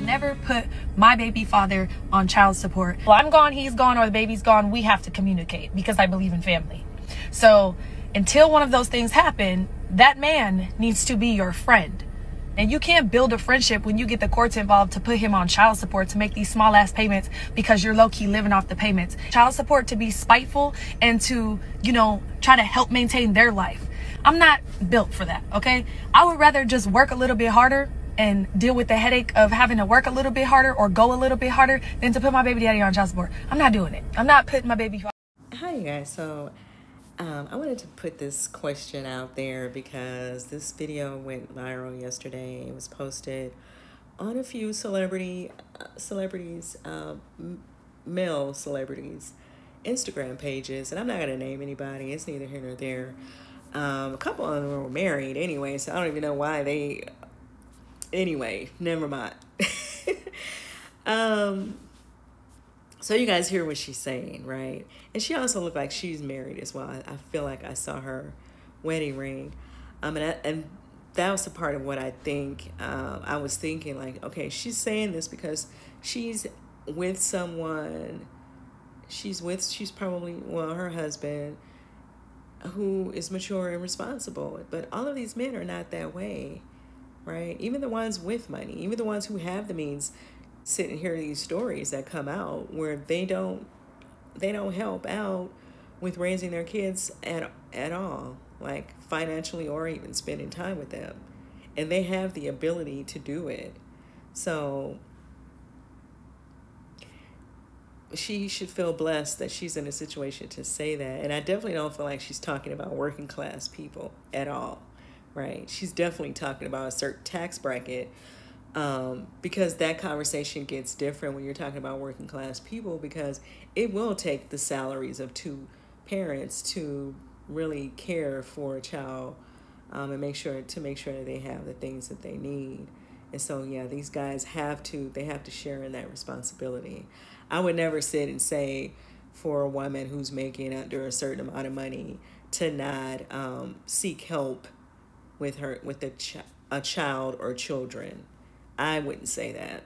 never put my baby father on child support. Well, I'm gone, he's gone, or the baby's gone. We have to communicate because I believe in family. So until one of those things happen, that man needs to be your friend. And you can't build a friendship when you get the courts involved to put him on child support to make these small ass payments because you're low key living off the payments. Child support to be spiteful and to, try to help maintain their life. I'm not built for that, okay? I would rather just work a little bit harder and deal with the headache of having to work a little bit harder or go a little bit harder than to put my baby daddy on child support. I'm not doing it. I'm not putting my baby. Hi, you guys. So I wanted to put this question out there because this video went viral yesterday. It was posted on a few male celebrities, Instagram pages, and I'm not going to name anybody. It's neither here nor there. A couple of them were married anyway, so I don't even know why they... Anyway, never mind. So you guys hear what she's saying, right? And she also looked like she's married as well. I feel like I saw her wedding ring. And that was a part of what I think. I was thinking like, okay, she's saying this because she's with someone. She's probably, her husband, who is mature and responsible. But all of these men are not that way, right? Even the ones with money, even the ones who have the means, sit and hear these stories that come out where they don't help out with raising their kids at all, like financially or even spending time with them, and they have the ability to do it. So she should feel blessed that she's in a situation to say that. And I definitely don't feel like she's talking about working class people at all, right? She's definitely talking about a certain tax bracket. Because that conversation gets different when you're talking about working class people, because it will take the salaries of two parents to really care for a child, and make sure that they have the things that they need. And so, yeah, these guys have to share in that responsibility. I would never sit and say for a woman who's making under a certain amount of money to not seek help with a child or children. I wouldn't say that.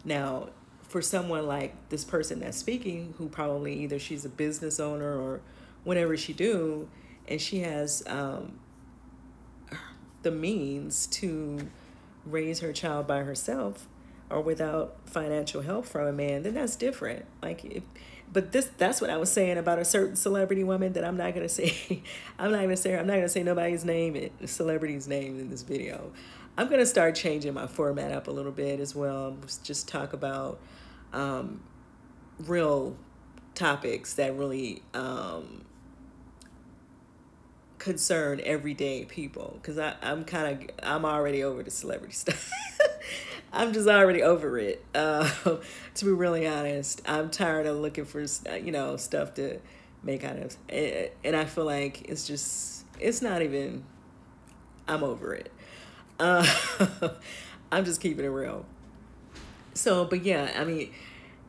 Now, for someone like this person that's speaking, who probably either she's a business owner or whatever she do, and she has the means to raise her child by herself or without financial help from a man, then that's different. That's what I was saying about a certain celebrity woman that I'm not gonna say. I'm not gonna say nobody's name, celebrity's name in this video. I'm going to start changing my format up a little bit as well. Just talk about real topics that really concern everyday people. Because I'm already over the celebrity stuff. I'm just already over it. To be really honest, I'm tired of looking for, stuff to make out of. And I feel like it's not even, I'm over it. I'm just keeping it real. So, but yeah, I mean,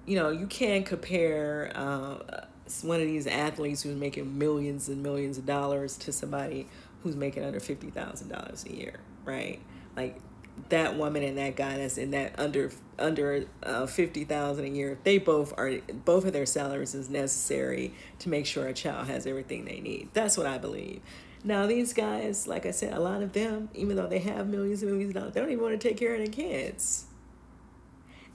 you can't compare one of these athletes who's making millions and millions of dollars to somebody who's making under $50,000 a year, right? Like that woman and that guy that's in that under $50,000 a year, they both of their salaries is necessary to make sure a child has everything they need. That's what I believe. Now, these guys, like I said, a lot of them, even though they have millions and millions of dollars, they don't even want to take care of their kids.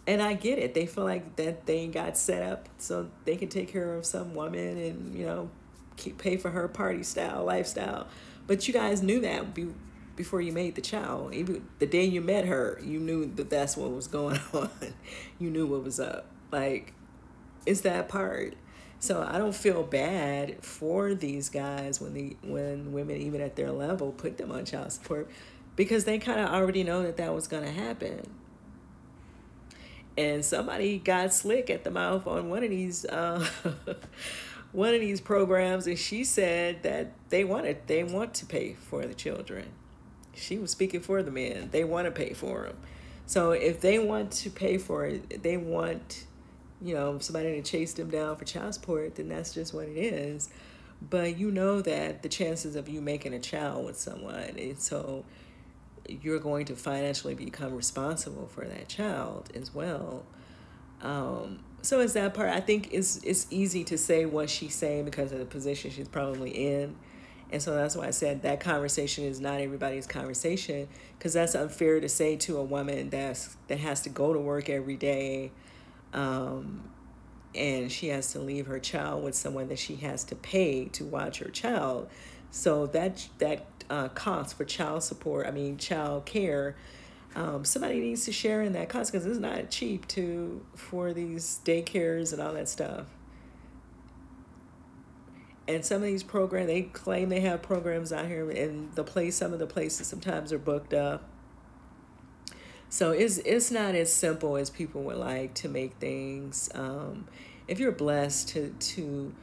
And I get it. They feel like that they got set up so they can take care of some woman and, pay for her party style, lifestyle. But you guys knew that before you made the child. Even the day you met her, you knew that that's what was going on. You knew what was up. Like, it's that part. So I don't feel bad for these guys when women, even at their level, put them on child support, because they kind of already know that was going to happen. And somebody got slick at the mouth on one of these programs, and she said that they want to pay for the children. She was speaking for the men. They want to pay for them. So if they want to pay for it, they want somebody to chase them down for child support, then that's just what it is. But that the chances of you making a child with someone, and so you're going to financially become responsible for that child as well. So it's that part. I think it's easy to say what she's saying because of the position she's probably in. And so that's why I said that conversation is not everybody's conversation, because that's unfair to say to a woman that has to go to work every day, and she has to leave her child with someone that she has to pay to watch her child. So that cost for child support, I mean child care, somebody needs to share in that cost, because it's not cheap for these daycares and all that stuff. And some of these programs, they claim they have programs out here, and some of the places sometimes are booked up. So it's not as simple as people would like to make things. If you're blessed to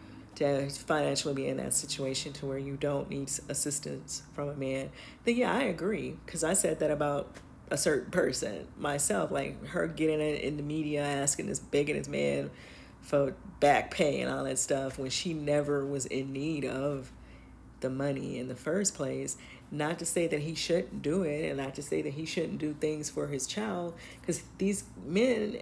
financially be in that situation to where you don't need assistance from a man, then yeah, I agree, because I said that about a certain person myself, like her getting in the media asking begging this man for back pay and all that stuff when she never was in need of the money in the first place. Not to say that he shouldn't do it, and not to say that he shouldn't do things for his child, because these men,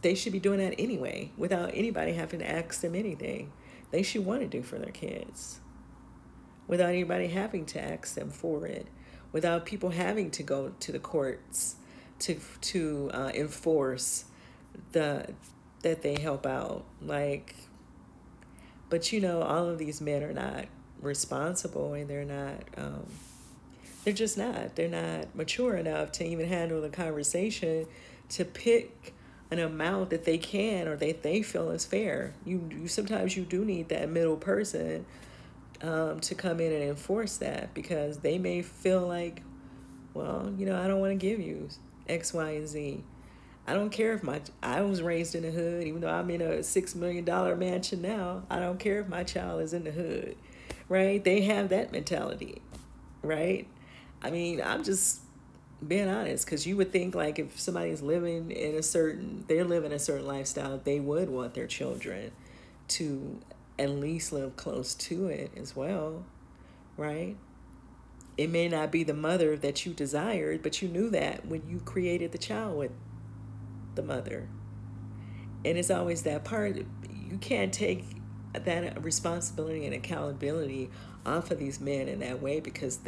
they should be doing that anyway without anybody having to ask them anything. They should want to do for their kids without anybody having to ask them for it, without people having to go to the courts to enforce that they help out. Like, but all of these men are not responsible, and they're just not. They're not mature enough to even handle the conversation to pick an amount that they can or they feel is fair. You sometimes you do need that middle person to come in and enforce that, because they may feel like, well, I don't want to give you X, Y, and Z. I don't care if I was raised in the hood, even though I'm in a $6 million mansion now. I don't care if my child is in the hood, right? They have that mentality, right? I mean, I'm just being honest, because you would think like if somebody's living a certain lifestyle, they would want their children to at least live close to it as well, right? It may not be the mother that you desired, but you knew that when you created the child with the mother. And it's always that part. You can't take that responsibility and accountability off of these men in that way, because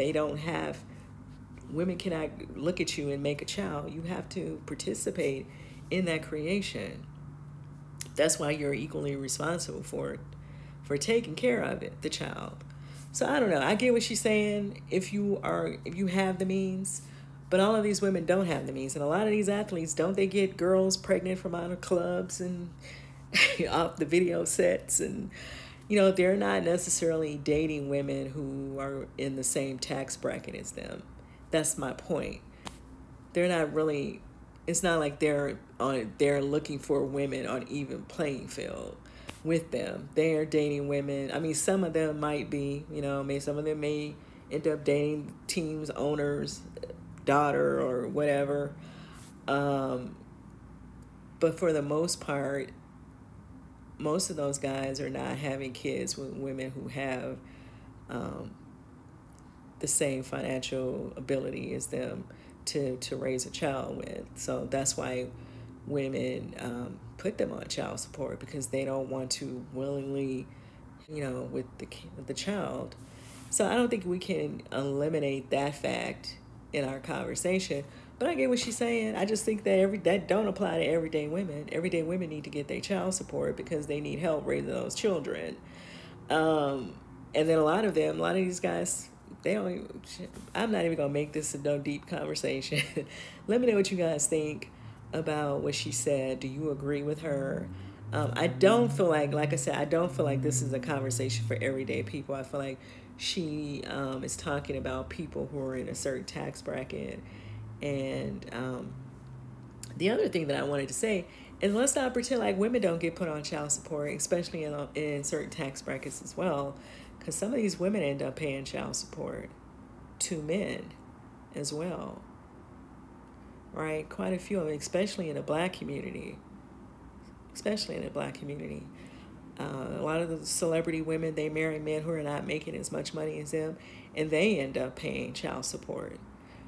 women cannot look at you and make a child. You have to participate in that creation. That's why you're equally responsible for taking care of the child. So I don't know. I get what she's saying if you have the means. But all of these women don't have the means. And a lot of these athletes, don't they get girls pregnant from out of clubs and off the video sets? And, they're not necessarily dating women who are in the same tax bracket as them. That's my point. They're not really, it's not like they're looking for women on even playing field with them. They are dating women. I mean, some of them might be, some of them may end up dating teams, owners, daughter or whatever, but for the most part, most of those guys are not having kids with women who have the same financial ability as them to raise a child with. So that's why women put them on child support, because they don't want to willingly, with the child. So I don't think we can eliminate that fact in our conversation, but I get what she's saying. I just think that don't apply to everyday women. Everyday women need to get their child support because they need help raising those children. And then a lot of these guys, I'm not even gonna make this a no deep conversation. Let me know what you guys think about what she said. Do you agree with her? I don't feel like I said, I don't feel like this is a conversation for everyday people. I feel like she is talking about people who are in a certain tax bracket. And the other thing that I wanted to say is, let's not pretend like women don't get put on child support, especially in certain tax brackets as well, because some of these women end up paying child support to men as well, right? Quite a few of them, especially in the black community. A lot of the celebrity women, they marry men who are not making as much money as them, and they end up paying child support.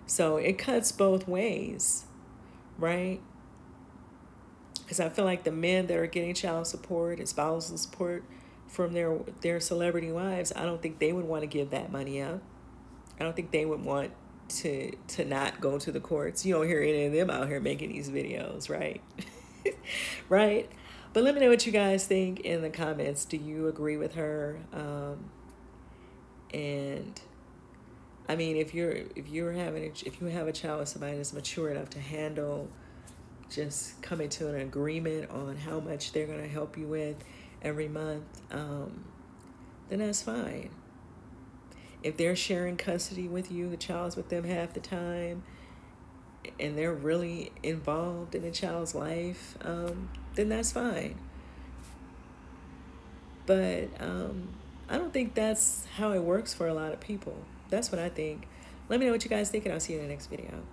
So it cuts both ways, right? Because I feel like the men that are getting child support and spousal support from their celebrity wives, I don't think they would want to give that money up. I don't think they would want to not go to the courts. You don't hear any of them out here making these videos, right? Right? But let me know what you guys think in the comments. Do you agree with her? And I mean, if you have a child with somebody that's mature enough to handle just coming to an agreement on how much they're going to help you with every month, then that's fine. If they're sharing custody with you, the child's with them half the time, and they're really involved in the child's life, then that's fine. But I don't think that's how it works for a lot of people. That's what I think. Let me know what you guys think, and I'll see you in the next video.